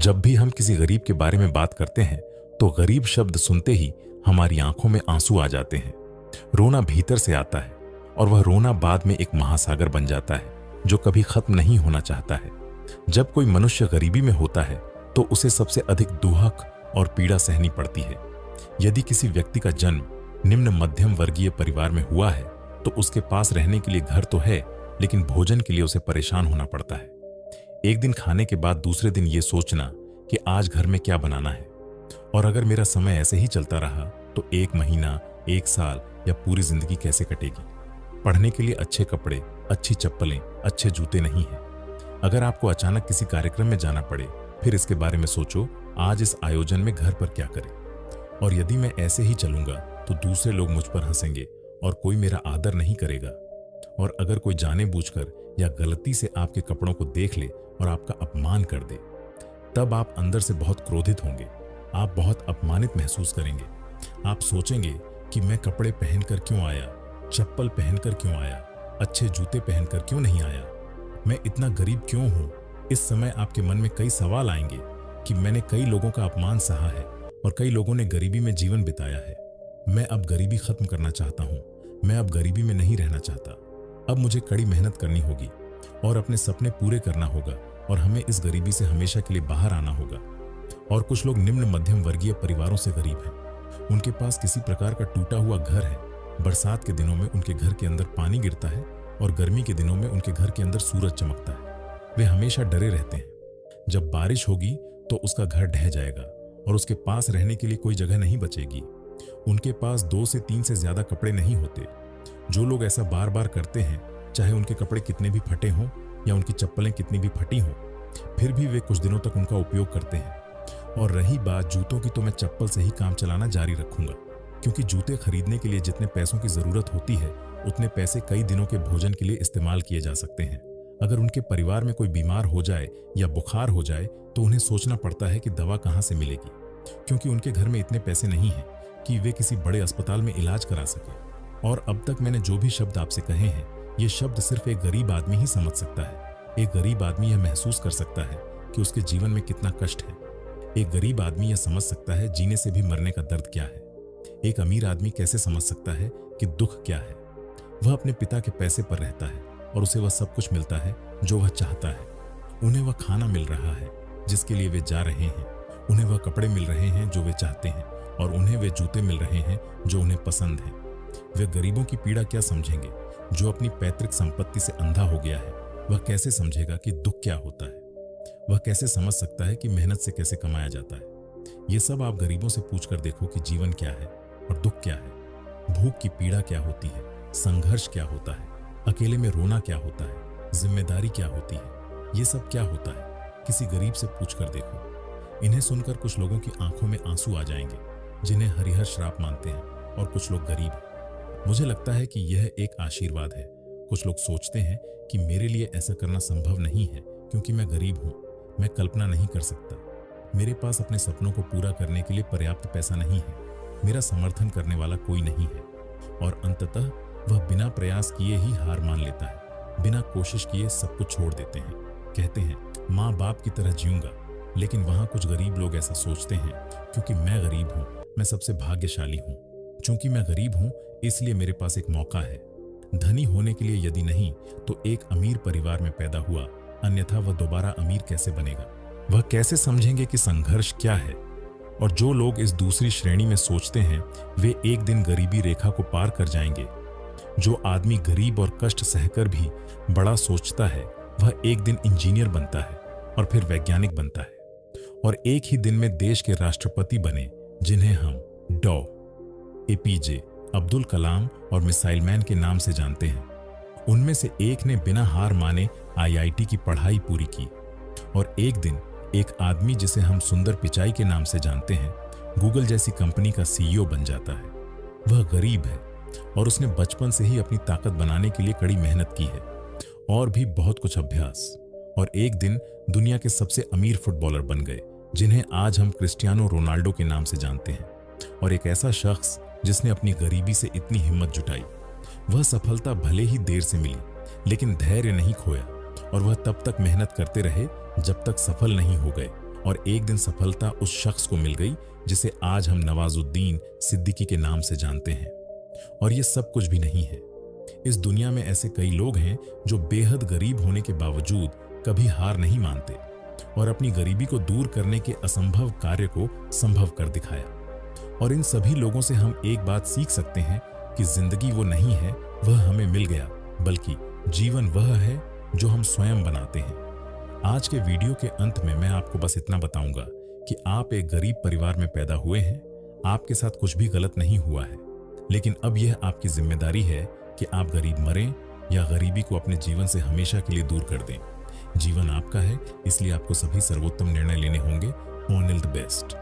जब भी हम किसी गरीब के बारे में बात करते हैं तो गरीब शब्द सुनते ही हमारी आंखों में आंसू आ जाते हैं। रोना भीतर से आता है और वह रोना बाद में एक महासागर बन जाता है जो कभी खत्म नहीं होना चाहता है। जब कोई मनुष्य गरीबी में होता है तो उसे सबसे अधिक दुहक और पीड़ा सहनी पड़ती है। यदि किसी व्यक्ति का जन्म निम्न मध्यम वर्गीय परिवार में हुआ है तो उसके पास रहने के लिए घर तो है, लेकिन भोजन के लिए उसे परेशान होना पड़ता है। एक दिन खाने के बाद दूसरे दिन ये सोचना कि आज घर में क्या बनाना है। और अगर मेरा समय ऐसे ही चलता रहा तो 1 महीना, 1 साल या पूरी जिंदगी कैसे कटेगी। पढ़ने के लिए अच्छे कपड़े, अच्छी चप्पलें, अच्छे जूते नहीं हैं। अगर आपको अचानक किसी कार्यक्रम में जाना पड़े, फिर इसके बारे में सोचो, आज इस आयोजन में घर पर क्या करें। और यदि मैं ऐसे ही चलूंगा तो दूसरे लोग मुझ पर हंसेंगे और कोई मेरा आदर नहीं करेगा। और अगर कोई जानबूझकर या गलती से आपके कपड़ों को देख ले और आपका अपमान कर दे, तब आप अंदर से बहुत क्रोधित होंगे। आप बहुत अपमानित महसूस करेंगे। आप सोचेंगे कि मैं कपड़े पहनकर क्यों आया, चप्पल पहनकर क्यों आया, अच्छे जूते पहनकर क्यों नहीं आया, मैं इतना गरीब क्यों हूं। इस समय आपके मन में कई सवाल आएंगे कि मैंने कई लोगों का अपमान सहा है और कई लोगों ने गरीबी में जीवन बिताया है। मैं अब गरीबी खत्म करना चाहता हूं। मैं अब गरीबी में नहीं रहना चाहता। अब मुझे कड़ी मेहनत करनी होगी और अपने सपने पूरे करना होगा और हमें इस गरीबी से हमेशा के लिए बाहर आना होगा। और कुछ लोग निम्न मध्यम वर्गीय परिवारों से गरीब हैं। उनके पास किसी प्रकार का टूटा हुआ घर है। बरसात के दिनों में उनके घर के अंदर पानी गिरता है और गर्मी के दिनों में उनके घर के अंदर सूरज चमकता है। वे हमेशा डरे रहते हैं। जब बारिश होगी तो उसका घर ढह जाएगा और उसके पास रहने के लिए कोई जगह नहीं बचेगी। उनके पास 2 से 3 से ज्यादा कपड़े नहीं होते। जो लोग ऐसा बार बार करते हैं, चाहे उनके कपड़े कितने भी फटे हों या उनकी चप्पलें कितनी भी फटी हों, फिर भी वे कुछ दिनों तक उनका उपयोग करते हैं। और रही बात जूतों की, तो मैं चप्पल से ही काम चलाना जारी रखूंगा, क्योंकि जूते खरीदने के लिए जितने पैसों की जरूरत होती है उतने पैसे कई दिनों के भोजन के लिए इस्तेमाल किए जा सकते हैं। अगर उनके परिवार में कोई बीमार हो जाए या बुखार हो जाए तो उन्हें सोचना पड़ता है कि दवा कहां से मिलेगी, क्योंकि उनके घर में इतने पैसे नहीं हैं कि वे किसी बड़े अस्पताल में इलाज करा सके। और अब तक मैंने जो भी शब्द आपसे कहे हैं, ये शब्द सिर्फ एक गरीब आदमी ही समझ सकता है। एक गरीब आदमी यह महसूस कर सकता है कि उसके जीवन में कितना कष्ट है। एक गरीब आदमी यह समझ सकता है जीने से भी मरने का दर्द क्या है। एक अमीर आदमी कैसे समझ सकता है कि दुख क्या है। वह अपने पिता के पैसे पर रहता है और उसे वह सब कुछ मिलता है जो वह चाहता है। उन्हें वह खाना मिल रहा है जिसके लिए वे जा रहे हैं। उन्हें वह कपड़े मिल रहे हैं जो वे चाहते हैं और उन्हें वे जूते मिल रहे हैं जो उन्हें पसंद हैं। वे गरीबों की पीड़ा क्या समझेंगे। जो अपनी पैतृक संपत्ति से अंधा हो गया है, वह कैसे समझेगा कि दुख क्या होता है। वह कैसे समझ सकता है कि मेहनत से कैसे कमाया जाता है। ये सब आप गरीबों से पूछकर देखो कि जीवन क्या है और दुख क्या है। भूख की पीड़ा क्या होती है, संघर्ष क्या होता है, अकेले में रोना क्या होता है, जिम्मेदारी क्या होती है। ये सब क्या होता है, किसी गरीब से पूछकर देखो। इन्हें सुनकर कुछ लोगों की आंखों में आंसू आ जाएंगे, जिन्हें हरिहर श्राप मानते हैं, और कुछ लोग गरीब हैं। मुझे लगता है कि यह एक आशीर्वाद है। कुछ लोग सोचते हैं कि मेरे लिए ऐसा करना संभव नहीं है क्योंकि मैं गरीब हूं, मैं कल्पना नहीं कर सकता, मेरे पास अपने सपनों को पूरा करने के लिए पर्याप्त पैसा नहीं है, मेरा समर्थन करने वाला कोई नहीं है। और अंततः वह बिना प्रयास किए ही हार मान लेता है। बिना कोशिश किए सब कुछ छोड़ देते हैं। कहते हैं माँ बाप की तरह जीऊंगा। लेकिन वहां कुछ गरीब लोग ऐसा सोचते हैं, क्योंकि मैं गरीब हूं, मैं सबसे भाग्यशाली हूं। चूंकि मैं गरीब हूं इसलिए मेरे पास एक मौका है। धनी होने के लिए यदि नहीं तो एक अमीर परिवार में पैदा हुआ, अन्यथा वह दोबारा अमीर कैसे बनेगा। वह कैसे समझेंगे कि संघर्ष क्या है। और जो लोग इस दूसरी श्रेणी में सोचते हैं, वे एक दिन गरीबी रेखा को पार कर जाएंगे। जो आदमी गरीब और कष्ट सहकर भी बड़ा सोचता है, वह एक दिन इंजीनियर बनता है और फिर वैज्ञानिक बनता है और एक ही दिन में देश के राष्ट्रपति बने, जिन्हें हम डॉ. एपीजे अब्दुल कलाम और मिसाइल मैन के नाम से जानते हैं। उनमें से एक ने बिना हार माने आईआईटी की पढ़ाई पूरी की और एक दिन एक आदमी जिसे हम सुंदर पिचाई के नाम से जानते हैं, गूगल जैसी कंपनी का सीईओ बन जाता है। वह गरीब है और उसने बचपन से ही अपनी ताकत बनाने के लिए कड़ी मेहनत की है और भी बहुत कुछ अभ्यास। और एक दिन दुनिया के सबसे अमीर फुटबॉलर बन गए, जिन्हें आज हम क्रिस्टियानो रोनाल्डो के नाम से जानते हैं। और एक ऐसा शख्स जिसने अपनी गरीबी से इतनी हिम्मत जुटाई। वह सफलता भले ही देर से मिली, लेकिन धैर्य नहीं खोया और वह तब तक मेहनत करते रहे जब तक सफल नहीं हो गए और एक दिन सफलता उस शख्स को मिल गई जिसे आज हम नवाजुद्दीन सिद्दीकी के नाम से जानते हैं। और ये सब कुछ भी नहीं है। इस दुनिया में ऐसे कई लोग हैं जो बेहद गरीब होने के बावजूद कभी हार नहीं मानते और अपनी गरीबी को दूर करने के असंभव कार्य को संभव कर दिखाया। और इन सभी लोगों से हम एक बात सीख सकते हैं कि जिंदगी वो नहीं है वह हमें मिल गया, बल्कि जीवन वह है जो हम स्वयं बनाते हैं। आज के वीडियो के अंत में मैं आपको बस इतना बताऊंगा कि आप एक गरीब परिवार में पैदा हुए हैं, आपके साथ कुछ भी गलत नहीं हुआ है, लेकिन अब यह आपकी जिम्मेदारी है कि आप गरीब मरें या गरीबी को अपने जीवन से हमेशा के लिए दूर कर दें। जीवन आपका है, इसलिए आपको सभी सर्वोत्तम निर्णय लेने होंगे। On the best.